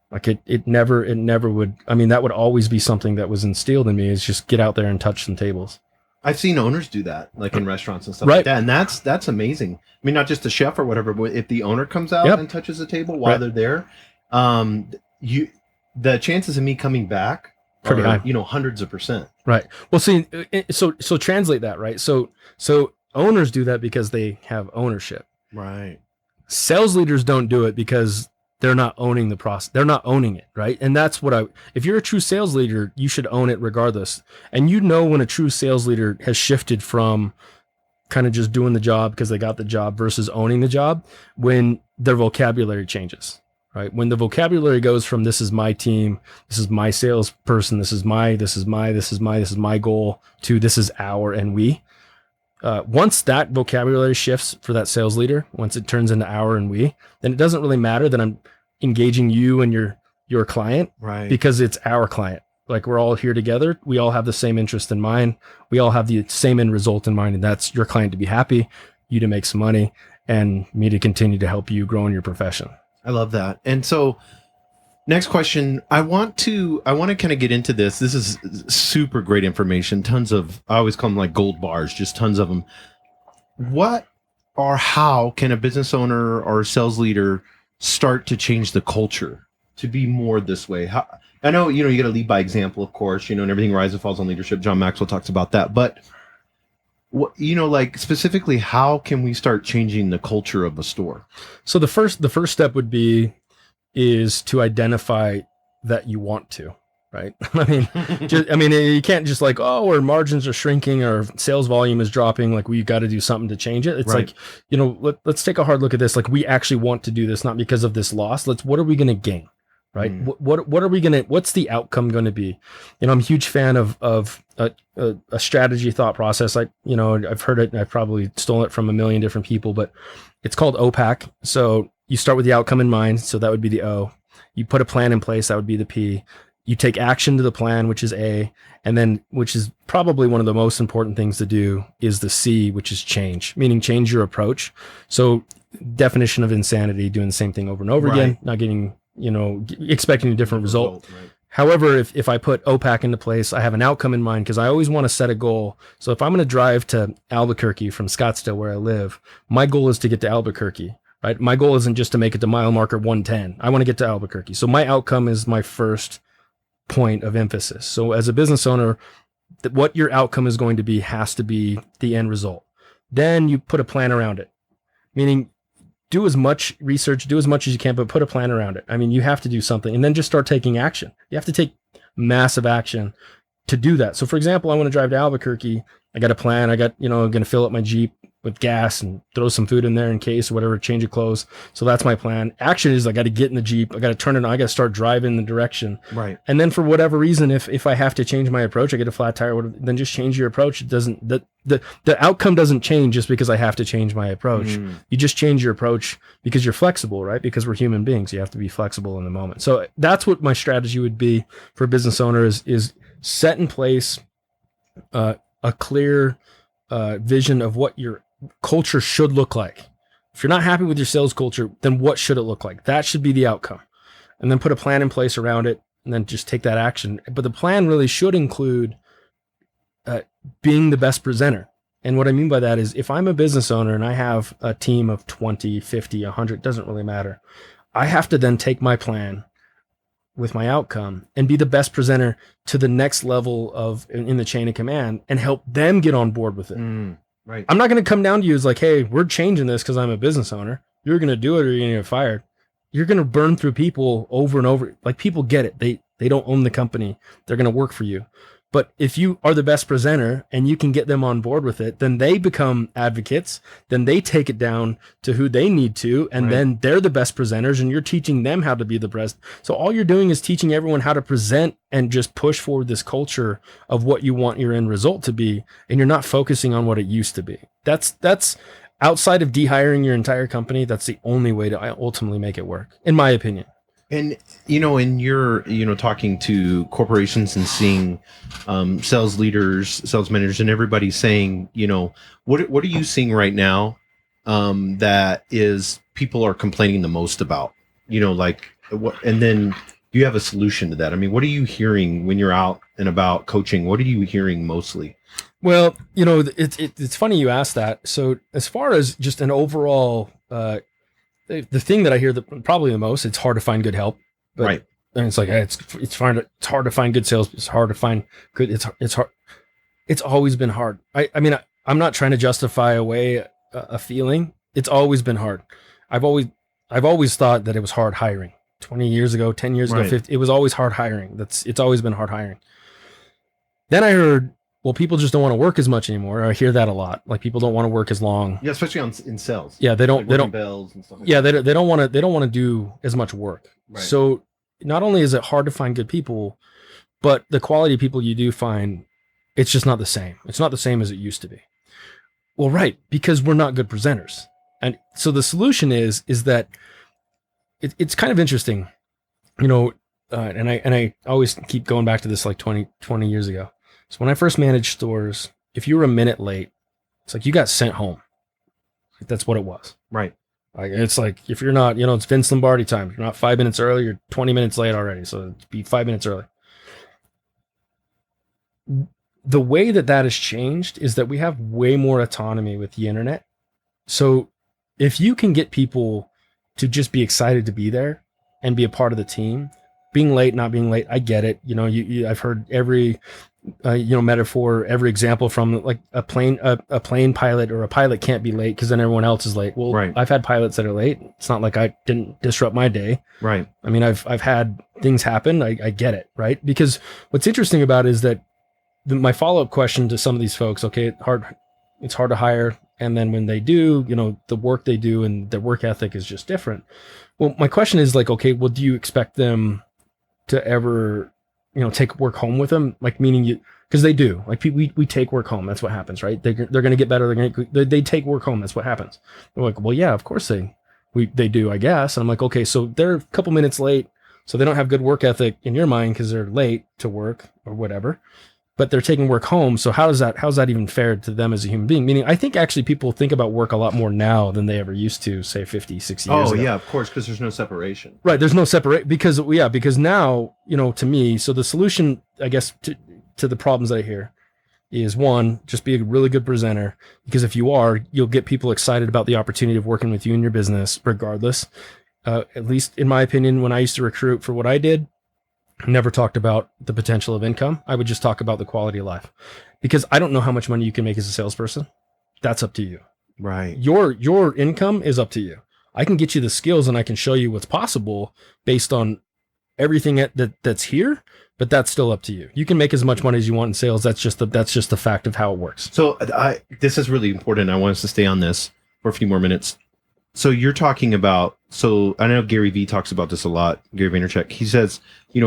Like it never would. That would always be something that was instilled in me, is just get out there and touch some tables. I've seen owners do that, like in restaurants and stuff like that. And that's amazing. Not just the chef or whatever, but if the owner comes out and touches the table while they're there, the chances of me coming back pretty high. Hundreds of %. Right. Well, see, so translate that, right? So owners do that because they have ownership. Right. Sales leaders don't do it because they're not owning the process. They're not owning it, right? And that's if you're a true sales leader, you should own it regardless. And when a true sales leader has shifted from kind of just doing the job because they got the job versus owning the job, when their vocabulary changes, right? When the vocabulary goes from this is my team, this is my salesperson, this is my goal, to this is our and we. Once that vocabulary shifts for that sales leader, once it turns into our and we, then it doesn't really matter that I'm engaging you and your client, right? Because it's our client. Like, we're all here together. We all have the same interest in mind. We all have the same end result in mind, and that's your client to be happy, you to make some money, and me to continue to help you grow in your profession. I love that. And so, next question, I want to kind of get into this. This is super great information. I always call them like gold bars, just tons of them. What or how can a business owner or a sales leader start to change the culture to be more this way? I know, you got to lead by example, of course, and everything rises and falls on leadership. John Maxwell talks about that. But, like specifically, how can we start changing the culture of a store? So the first step is to identify that you want to, right? You can't just like, oh, our margins are shrinking, our sales volume is dropping, like we've got to do something to change it. It's right. Like, let's take a hard look at this. Like, we actually want to do this, not because of this loss. What are we going to gain? Right? What are we what's the outcome going to be? I'm a huge fan of a strategy thought process. I've heard it, and I've probably stolen it from a million different people, but it's called OPAC. So you start with the outcome in mind. So that would be the O. You put a plan in place. That would be the P. You take action to the plan, which is A. And then, which is probably one of the most important things to do, is the C, which is change, meaning change your approach. So definition of insanity, doing the same thing over and over again, not getting, expecting a different result. Right. However, if I put OPAC into place, I have an outcome in mind, because I always want to set a goal. So if I'm going to drive to Albuquerque from Scottsdale, where I live, my goal is to get to Albuquerque. Right? My goal isn't just to make it to mile marker 110. I want to get to Albuquerque. So my outcome is my first point of emphasis. So as a business owner, what your outcome is going to be has to be the end result. Then you put a plan around it, meaning do as much research, do as much as you can, but put a plan around it. I mean, you have to do something and then just start taking action. You have to take massive action to do that. So for example, I want to drive to Albuquerque. I got a plan. I'm going to fill up my Jeep with gas and throw some food in there in case or whatever, change of clothes. So that's my plan. Action is I got to get in the Jeep. I got to turn it on. I got to start driving in the direction. Right. And then for whatever reason, if I have to change my approach, I get a flat tire, then just change your approach. It doesn't, the outcome doesn't change just because I have to change my approach. You just change your approach because you're flexible, right? Because we're human beings. You have to be flexible in the moment. So that's what my strategy would be for a business owner is set in place a clear vision of what your culture should look like. If you're not happy with your sales culture, then what should it look like? That should be the outcome. And then put a plan in place around it and then just take that action. But the plan really should include being the best presenter. And what I mean by that is if I'm a business owner and I have a team of 20, 50, 100, doesn't really matter. I have to then take my plan with my outcome and be the best presenter to the next level of in the chain of command and help them get on board with it. Right. I'm not going to come down to you as like, hey, we're changing this because I'm a business owner. You're going to do it or you're going to get fired. You're going to burn through people over and over. Like people get it. They don't own the company. They're going to work for you. But if you are the best presenter and you can get them on board with it, then they become advocates. Then they take it down to who they need to. And then they're the best presenters and you're teaching them how to be the best. So all you're doing is teaching everyone how to present and just push forward this culture of what you want your end result to be. And you're not focusing on what it used to be. That's outside of dehiring your entire company. That's the only way to ultimately make it work, in my opinion. And, in your, talking to corporations and seeing sales leaders, sales managers, and everybody saying, what are you seeing right now that is people are complaining the most about? And then do you have a solution to that? I mean, what are you hearing when you're out and about coaching? What are you hearing mostly? Well, it's funny you asked that. So as far as just an overall the thing that I hear probably the most, it's hard to find good help. But, right. And it's like, it's hard to find good sales. It's hard to find good. It's hard. It's always been hard. I mean, I'm not trying to justify away a feeling. It's always been hard. I've always thought that it was hard hiring 20 years ago, 10 years ago, 50. It was always hard hiring. It's always been hard hiring. Then I heard, well, people just don't want to work as much anymore. I hear that a lot. Like people don't want to work as long. Yeah, especially in sales. Yeah, they don't bells and stuff like that. They don't want to do as much work. Right. So not only is it hard to find good people, but the quality of people you do find, it's just not the same. It's not the same as it used to be. Well, right, because we're not good presenters. And so the solution is that it's kind of interesting, and I always keep going back to this like 20 years ago. So when I first managed stores, if you were a minute late, it's like you got sent home. That's what it was. Right. Like it's like if you're not, it's Vince Lombardi time. If you're not 5 minutes early, you're 20 minutes late already. So be 5 minutes early. The way that has changed is that we have way more autonomy with the internet. So if you can get people to just be excited to be there and be a part of the team, being late, not being late, I get it. I've heard every metaphor, every example from like a plane pilot or a pilot can't be late because then everyone else is late. Well, right. I've had pilots that are late. It's not like I didn't disrupt my day. Right. I mean, I've had things happen. I get it. Right. Because what's interesting about it is that my follow-up question to some of these folks, okay, it's hard to hire. And then when they do, the work they do and their work ethic is just different. Well, my question is like, okay, well, do you expect them to ever take work home with them? Like meaning because they do, like we take work home. That's what happens, right? They're going to get better. They take work home. That's what happens. They're like, well, yeah, of course they do, I guess. And I'm like, okay, so they're a couple minutes late. So they don't have good work ethic in your mind because they're late to work or whatever, but they're taking work home. So how's that even fair to them as a human being? Meaning I think actually people think about work a lot more now than they ever used to, say 50, 60 years ago. Oh yeah, of course, because there's no separation. Right. There's no separate because now, to me, so the solution, I guess, to the problems that I hear is one, just be a really good presenter, because if you are, you'll get people excited about the opportunity of working with you in your business, regardless. At least in my opinion, when I used to recruit for what I did, never talked about the potential of income. I would just talk about the quality of life, because I don't know how much money you can make as a salesperson. That's up to you. Right. Your income is up to you. I can get you the skills and I can show you what's possible based on everything that's here, but that's still up to you. You can make as much money as you want in sales. That's just the fact of how it works. So this is really important. I want us to stay on this for a few more minutes. So you're talking about, so I know Gary Vee talks about this a lot, Gary Vaynerchuk. He says,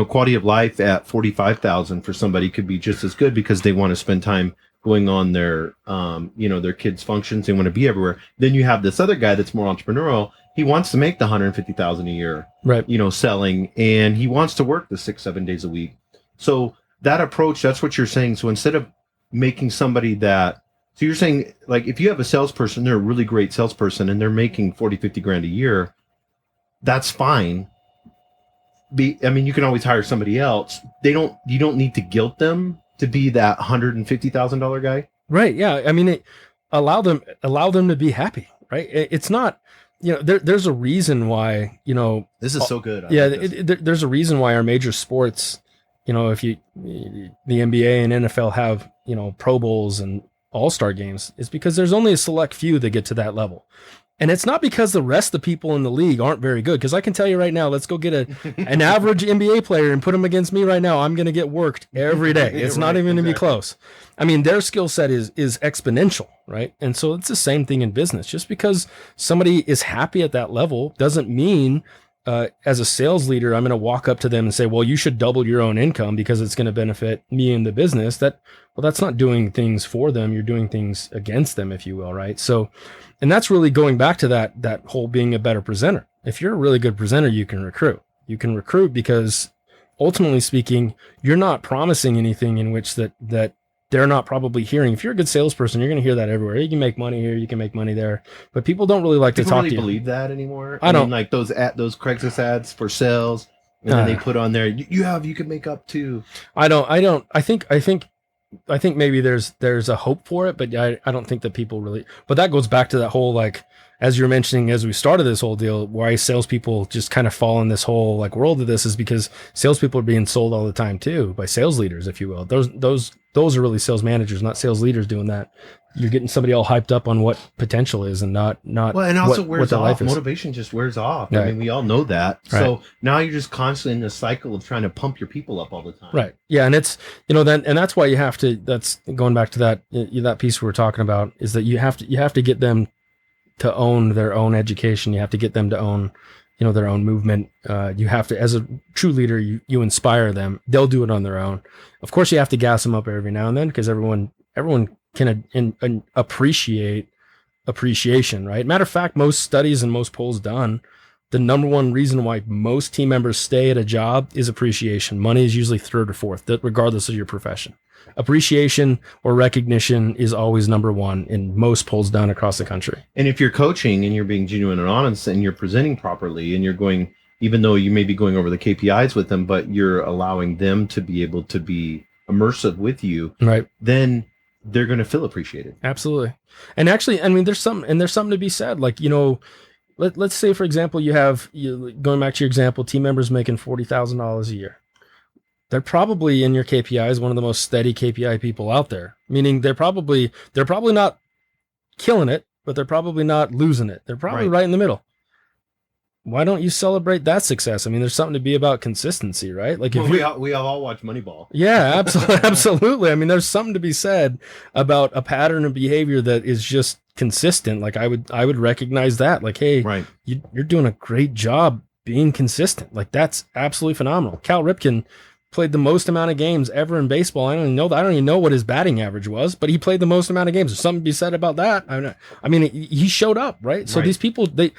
quality of life at 45,000 for somebody could be just as good because they want to spend time going on their, their kids' functions. They want to be everywhere. Then you have this other guy that's more entrepreneurial. He wants to make the 150,000 a year, right? Selling, and he wants to work the 6-7 days a week. So that approach, that's what you're saying. So instead of making somebody that, so you're saying, like, if you have a salesperson, they're a really great salesperson and they're making 40, 50 grand a year, that's fine. You can always hire somebody else. You don't need to guilt them to be that $150,000 guy. Right. Yeah. I mean, allow them to be happy, right? It's not, there's a reason why, this is so good. There's a reason why our major sports, if the NBA and NFL have, Pro Bowls and All-Star games, is because there's only a select few that get to that level. And it's not because the rest of the people in the league aren't very good. Because I can tell you right now, let's go get an average NBA player and put him against me right now. I'm going to get worked every day. It's not even going to be close. I mean, their skill set is exponential, right? And so it's the same thing in business. Just because somebody is happy at that level doesn't mean as a sales leader, I'm going to walk up to them and say, well, you should double your own income because it's going to benefit me and the business. That's not doing things for them. You're doing things against them, if you will, right? So, and that's really going back to that whole being a better presenter. If you're a really good presenter, you can recruit. You can recruit because ultimately speaking, you're not promising anything in which that they're not probably hearing. If you're a good salesperson, you're going to hear that everywhere. You can make money here, you can make money there, but people don't really like to talk to you. People really believe that anymore? I don't like those Craigslist ads for sales, and then they put on there, you can make up too. I think maybe there's a hope for it, but I don't think that people really, but that goes back to that whole, like, as you're mentioning, as we started this whole deal, why salespeople just kind of fall in this whole like world of this is because salespeople are being sold all the time too by sales leaders, if you will. Those are really sales managers, not sales leaders doing that. You're getting somebody all hyped up on what potential is and not well, and also wears off. Motivation just wears off. Right. I mean, we all know that. Right. So now you're just constantly in a cycle of trying to pump your people up all the time. Right. Yeah. And it's, then, and that's why you have to, that's going back to that piece we were talking about, is that you have to get them to own their own education. You have to get them to own, their own movement. You have to, as a true leader, you inspire them. They'll do it on their own. Of course, you have to gas them up every now and then because everyone can appreciate appreciation, right? Matter of fact, most studies and most polls done, the number one reason why most team members stay at a job is appreciation. Money is usually third or fourth, regardless of your profession. Appreciation or recognition is always number one in most polls done across the country. And if you're coaching and you're being genuine and honest and you're presenting properly and you're going, even though you may be going over the KPIs with them, but you're allowing them to be able to be immersive with you, right? Then they're going to feel appreciated. Absolutely. And actually, I mean, there's something to be said. Like, let's say, for example, going back to your example, team members making $40,000 a year. They're probably in your KPIs one of the most steady KPI people out there. Meaning they're probably not killing it, but they're probably not losing it. They're probably right in the middle. Why don't you celebrate that success? I mean, there's something to be about consistency, right? Like if we all watch Moneyball. Yeah, absolutely. I mean, there's something to be said about a pattern of behavior that is just consistent. Like I would recognize that. Like, hey, right. You're doing a great job being consistent. Like that's absolutely phenomenal. Cal Ripken played the most amount of games ever in baseball. I don't even know what his batting average was, but he played the most amount of games. There's something to be said about that. I mean, he showed up, right? So these people, they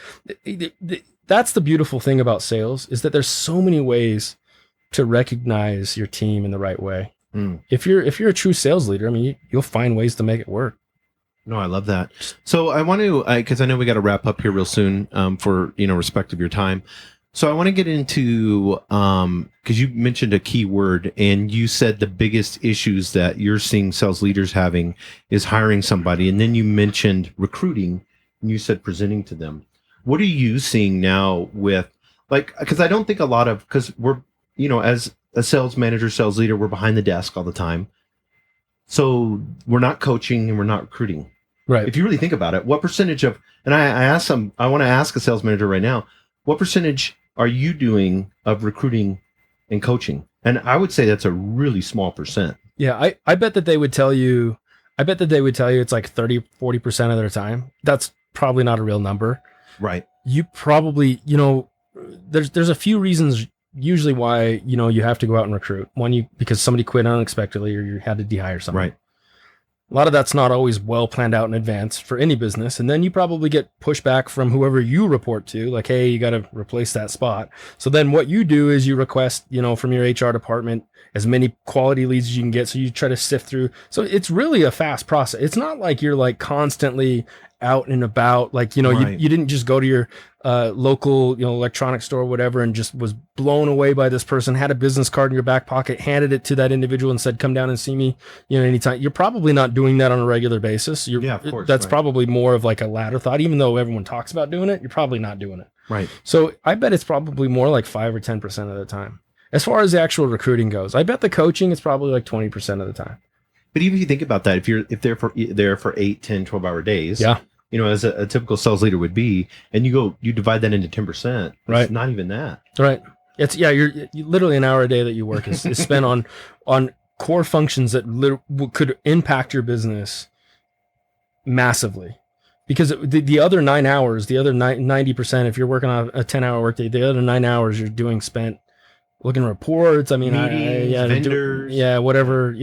that's the beautiful thing about sales is that there's so many ways to recognize your team in the right way. If you're a true sales leader, I mean, you'll find ways to make it work. No, I love that. So I want to, because I know we got to wrap up here real soon for respect of your time. So I want to get into, because you mentioned a key word and you said the biggest issues that you're seeing sales leaders having is hiring somebody. And then you mentioned recruiting and you said presenting to them. What are you seeing now with, like, because I don't think because we're, as a sales manager, sales leader, we're behind the desk all the time. So we're not coaching and we're not recruiting. Right. If you really think about it, what percentage of, and I want to ask a sales manager right now, what percentage are you doing of recruiting and coaching? And I would say that's a really small percent. Yeah. I bet that they would tell you, it's like 30-40% of their time. That's probably not a real number. Right. You probably, there's a few reasons usually why, you have to go out and recruit. One, because somebody quit unexpectedly or you had to dehire someone. Right. A lot of that's not always well planned out in advance for any business. And then you probably get pushback from whoever you report to, like, hey, you got to replace that spot. So then what you do is you request, from your HR department as many quality leads as you can get. So you try to sift through. So it's really a fast process. It's not like you're like constantly out and about, like, Right. you didn't just go to your local, electronic store or whatever and just was blown away by this person, had a business card in your back pocket, handed it to that individual and said, come down and see me, anytime. You're probably not doing that on a regular basis. Yeah, of course. That's right. probably more of like a latter thought, even though everyone talks about doing it, you're probably not doing it. Right. So I bet it's probably more like 5 or 10% of the time. As far as the actual recruiting goes, I bet the coaching is probably like 20% of the time. But even if you think about that, if they're for 8, 10, 12-hour days, yeah, as a typical sales leader would be, and you divide that into 10%, right? It's not even that, right? It's you're literally an hour a day that you work is spent on core functions that could impact your business massively. Because the other 9 hours, the other 90%, if you're working on a 10-hour workday, the other 9 hours you're doing spent looking at reports. I mean, meetings, vendors, whatever,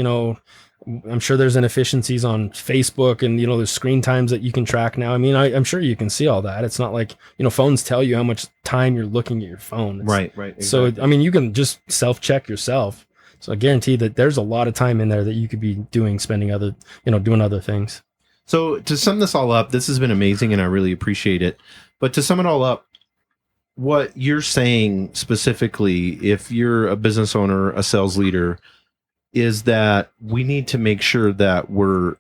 I'm sure there's inefficiencies on Facebook and, there's screen times that you can track now. I mean, I'm sure you can see all that. It's not like, phones tell you how much time you're looking at your phone. Right. Exactly. So, I mean, you can just self-check yourself. So I guarantee that there's a lot of time in there that you could be spending other, doing other things. So to sum this all up, this has been amazing and I really appreciate it. But to sum it all up, what you're saying specifically, if you're a business owner, a sales leader, is that we need to make sure that we're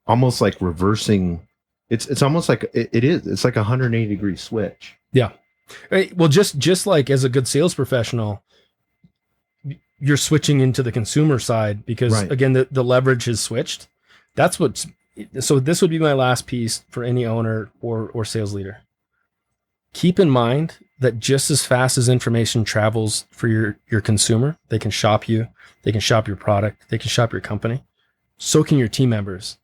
almost like reversing. It's almost like it is. It's like a 180-degree switch. Yeah. Well, just like as a good sales professional, you're switching into the consumer side because Right. Again, the leverage has switched. So this would be my last piece for any owner or sales leader. Keep in mind that just as fast as information travels for your consumer, they can shop you, they can shop your product, they can shop your company. So can your team members.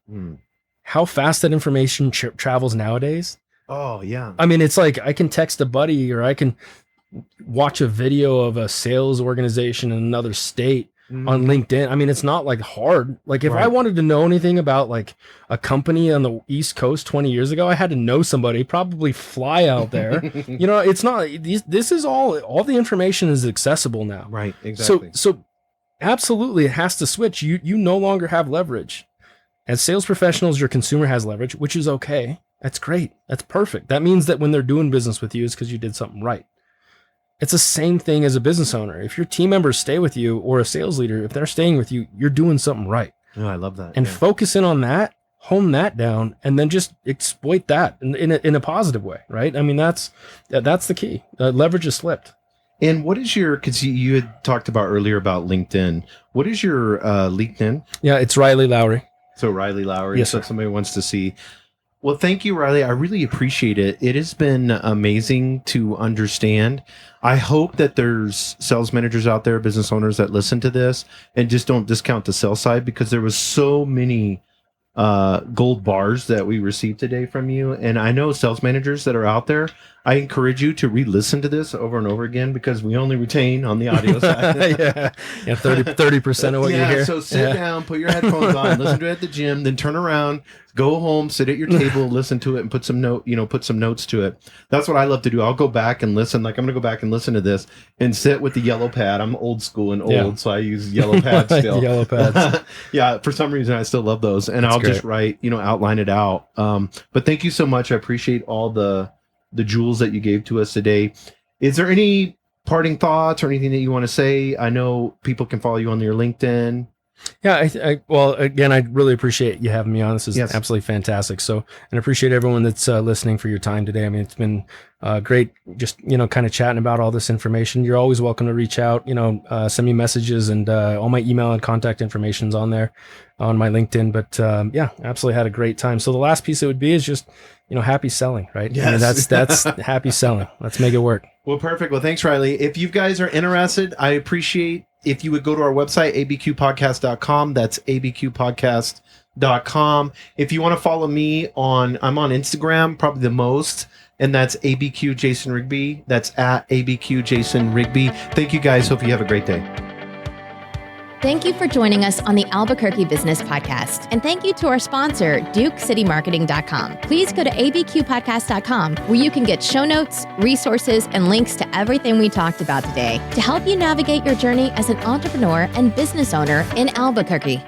How fast that information travels nowadays. Oh, yeah. I mean, it's like I can text a buddy or I can watch a video of a sales organization in another state on LinkedIn. I mean, it's not like hard. Like if I wanted to know anything about like a company on the East Coast 20 years ago, I had to know somebody, probably fly out there. It's not, this is all the information is accessible now. Right. Exactly. So absolutely it has to switch. You no longer have leverage. As sales professionals, your consumer has leverage, which is okay. That's great. That's perfect. That means that when they're doing business with you, it's because you did something right. It's the same thing as a business owner. If your team members stay with you or a sales leader, if they're staying with you, you're doing something right. Oh, I love that. And focus in on that, hone that down, and then just exploit that in a positive way, right? I mean, that's the key. Leverage is slipped. And what is because you had talked about earlier about LinkedIn. What is your LinkedIn? Yeah, it's Riley Lowry. So Riley Lowry, yes, so sir. Somebody wants to see. Well, thank you, Riley. I really appreciate it. It has been amazing to understand. I hope that there's sales managers out there, business owners that listen to this and just don't discount the sales side, because there was so many gold bars that we received today from you. And I know sales managers that are out there, I encourage you to re-listen to this over and over again, because we only retain on the audio side. yeah, 30% of what you hear. So sit down, put your headphones on, listen to it at the gym, then turn around, go home, sit at your table, listen to it, and put some notes to it. That's what I love to do. I'll go back and listen. Like I'm going to go back and listen to this and sit with the yellow pad. I'm old school and old, so I use yellow pads still. Yellow pads. Yeah, for some reason I still love those, and I'll just write, outline it out. But thank you so much. I appreciate all the jewels that you gave to us today. Is there any parting thoughts or anything that you want to say? I know people can follow you on your LinkedIn. Yeah, well, again, I really appreciate you having me on. This is absolutely fantastic. So, and appreciate everyone that's listening for your time today. I mean, it's been great just, kind of chatting about all this information. You're always welcome to reach out, send me messages, and all my email and contact information's on there on my LinkedIn. But yeah, absolutely had a great time. So the last piece it would be is just, happy selling, right? Yes. I mean, that's happy selling. Let's make it work. Well, perfect. Well, thanks, Riley. If you guys are interested, I appreciate if you would go to our website, abqpodcast.com. That's abqpodcast.com. If you want to follow me I'm on Instagram, probably the most, and that's abq Jason Rigby. That's at abq Jason Rigby. Thank you guys. Hope you have a great day. Thank you for joining us on the Albuquerque Business Podcast. And thank you to our sponsor, DukeCityMarketing.com. Please go to abqpodcast.com where you can get show notes, resources, and links to everything we talked about today to help you navigate your journey as an entrepreneur and business owner in Albuquerque.